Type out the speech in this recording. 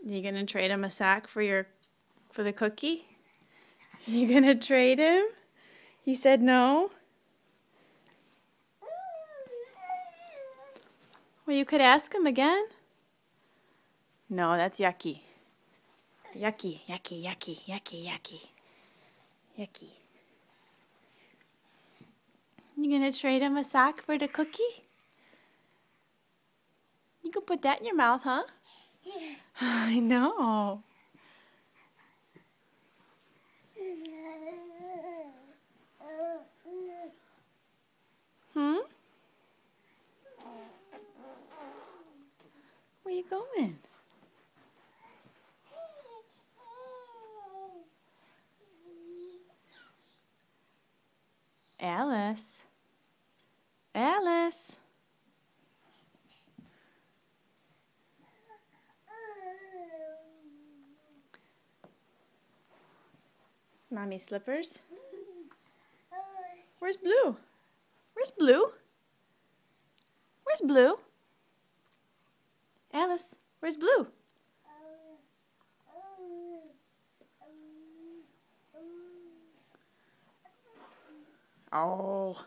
You gonna trade him a sack for the cookie? You gonna trade him? He said no. Well, you could ask him again. No, that's yucky. Yucky, yucky, yucky, yucky, yucky. Yucky. You gonna trade him a sack for the cookie? You can put that in your mouth, huh? I know. Hmm? Where you going? Alice. Alice. It's Mommy's slippers. Where's Blue? Where's Blue? Where's Blue? Alice, where's Blue? Oh.